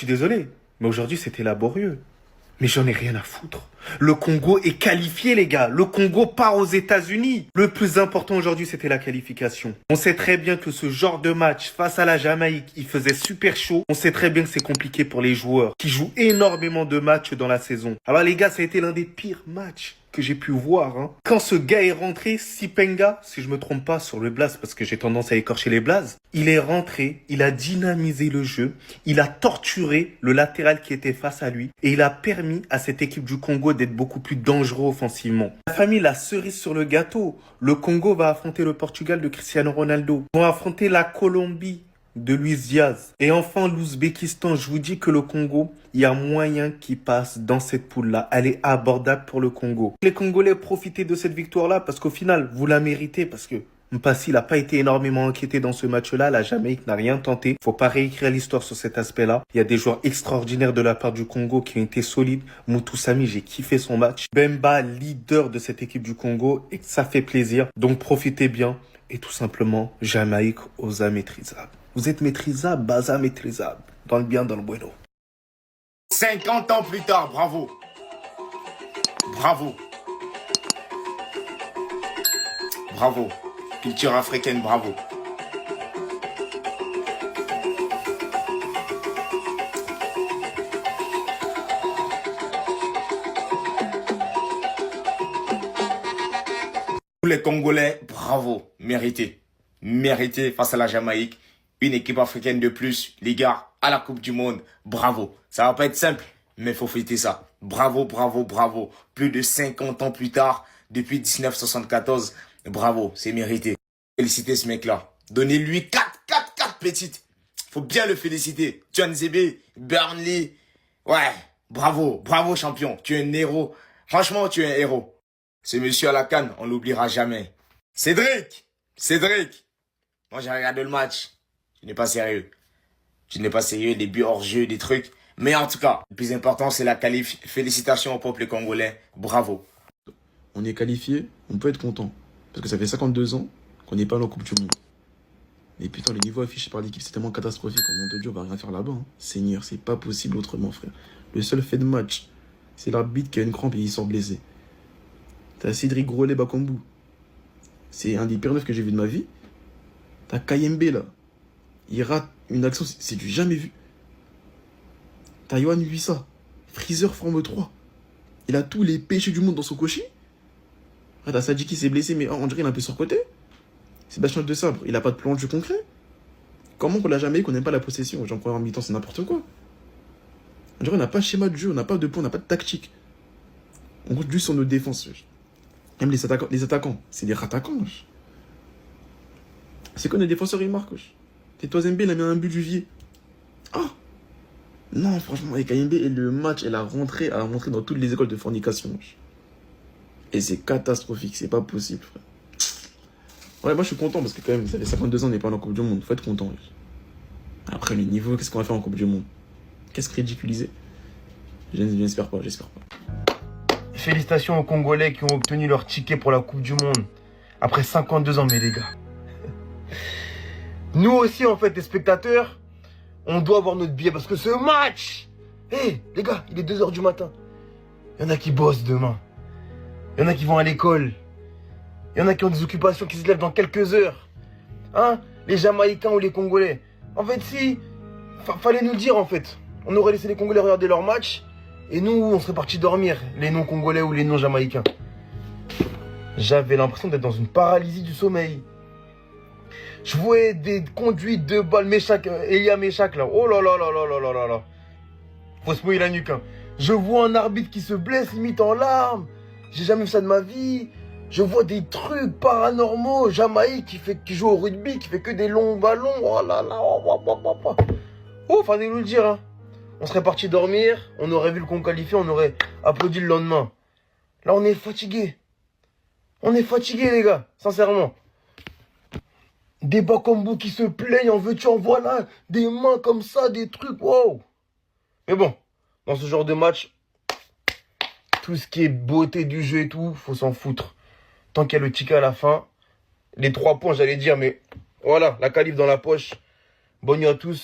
suis désolé, mais aujourd'hui, c'était laborieux. Mais j'en ai rien à foutre. Le Congo est qualifié, les gars. Le Congo part aux États-Unis. Le plus important aujourd'hui, c'était la qualification. On sait très bien que ce genre de match face à la Jamaïque, il faisait super chaud. On sait très bien que c'est compliqué pour les joueurs qui jouent énormément de matchs dans la saison. Alors les gars, ça a été l'un des pires matchs que j'ai pu voir. Quand ce gars est rentré, Sipenga, si je me trompe pas sur le blaze, parce que j'ai tendance à écorcher les blazes, il est rentré, il a dynamisé le jeu, il a torturé le latéral qui était face à lui et il a permis à cette équipe du Congo d'être beaucoup plus dangereux offensivement. La famille, la cerise sur le gâteau, le Congo va affronter le Portugal de Cristiano Ronaldo, vont affronter la Colombie de Luis Diaz. Et enfin, l'Ouzbékistan, je vous dis que le Congo, il y a moyen qu'il passe dans cette poule-là. Elle est abordable pour le Congo. Les Congolais, profitez de cette victoire-là parce qu'au final, vous la méritez parce que Mpassi n'a pas été énormément inquiété dans ce match-là. La Jamaïque n'a rien tenté. Faut pas réécrire l'histoire sur cet aspect-là. Il y a des joueurs extraordinaires de la part du Congo qui ont été solides. Moutou Sami, j'ai kiffé son match. Bemba, leader de cette équipe du Congo et ça fait plaisir. Donc profitez bien et tout simplement, Jamaïque aux maîtrisables. Vous êtes maîtrisable, Baza maîtrisable. Dans le bien, dans le bueno. 50 ans plus tard, bravo. Bravo. Bravo. Culture africaine, bravo. Tous les Congolais, bravo. Mérité. Mérité face à la Jamaïque. Une équipe africaine de plus, les gars, à la Coupe du Monde. Bravo. Ça va pas être simple, mais il faut fêter ça. Bravo, bravo, bravo. Plus de 50 ans plus tard, depuis 1974. Bravo, c'est mérité. Félicitez ce mec-là. Donnez-lui 4 petites. Faut bien le féliciter. Tuanzebe, Burnley. Ouais, bravo, bravo champion. Tu es un héros. Franchement, tu es un héros. Ce monsieur à la canne, on l'oubliera jamais. Cédric. Moi, j'ai regardé le match. Je n'ai pas sérieux. Des buts hors jeu, des trucs. Mais en tout cas, le plus important, c'est la qualif. Félicitations au peuple congolais. Bravo. On est qualifié, on peut être content. Parce que ça fait 52 ans qu'on n'est pas allé en Coupe du Monde. Mais putain, le niveau affiché par l'équipe, c'est tellement catastrophique. Au nom de Dieu, on va rien faire là-bas. Seigneur, c'est pas possible autrement, frère. Le seul fait de match, c'est l'arbitre qui a une crampe et il sort blessé. T'as Cédric Grolet Bakambu. C'est un des pires neufs que j'ai vu de ma vie. T'as Kayembe, là. Il rate une action, c'est du jamais vu. T'as Yohan Wissa, Freezer forme 3. Il a tous les péchés du monde dans son cocher. T'as Sadji qui s'est blessé, mais on dirait qu'il est un peu surcoté. Sébastien de Sabre, il a pas de plan de jeu concret. Comment qu'on l'a jamais eu, qu'on n'aime pas la possession? J'en crois en mi-temps, c'est n'importe quoi. On dirait qu'on n'a pas de schéma de jeu, on n'a pas de plan, on n'a pas de tactique. On compte juste sur nos défenses. Même les attaquants, c'est des rattaquants. C'est quoi les défenseurs, ils marquent. Et Toazembe, il a mis un but Juvier. Ah! Non, franchement, avec KMB, et le match, elle a rentré dans toutes les écoles de fornication. Et c'est catastrophique, c'est pas possible, frère. Ouais, moi je suis content parce que quand même, ça fait 52 ans qu'on n'est pas en Coupe du Monde. Faut être content. Après, le niveau, qu'est-ce qu'on va faire en Coupe du Monde? Qu'est-ce que ridiculiser? J'espère pas. Félicitations aux Congolais qui ont obtenu leur ticket pour la Coupe du Monde. Après 52 ans, mais les gars. Nous aussi, en fait, les spectateurs, on doit avoir notre billet parce que ce match... Hé, les gars, il est 2 h du matin. Il y en a qui bossent demain. Il y en a qui vont à l'école. Il y en a qui ont des occupations qui se lèvent dans quelques heures. Hein? Les Jamaïcains ou les Congolais. En fait, si... fallait nous le dire, en fait. On aurait laissé les Congolais regarder leur match. Et nous, on serait partis dormir. Les non-Congolais ou les non-Jamaïcains. J'avais l'impression d'être dans une paralysie du sommeil. Je voyais des conduites de balles. Elia Meshak, là. Oh là là là là là là là là. Faut se mouiller la nuque, hein. Je vois un arbitre qui se blesse, limite en larmes. J'ai jamais vu ça de ma vie. Je vois des trucs paranormaux. Jamaïque qui joue au rugby, qui fait que des longs ballons. Oh là là. Oh, fallait nous le dire, hein. On serait parti dormir, on aurait vu le Congo qualifié, on aurait applaudi le lendemain. Là, on est fatigué. On est fatigué, les gars, sincèrement. Des Bakambu qui se plaignent, en veux-tu, en voilà. Des mains comme ça, des trucs, wow. Mais bon, dans ce genre de match, tout ce qui est beauté du jeu et tout, faut s'en foutre. Tant qu'il y a le ticket à la fin, les 3 points, j'allais dire, mais voilà, la qualif dans la poche. Bonne nuit à tous.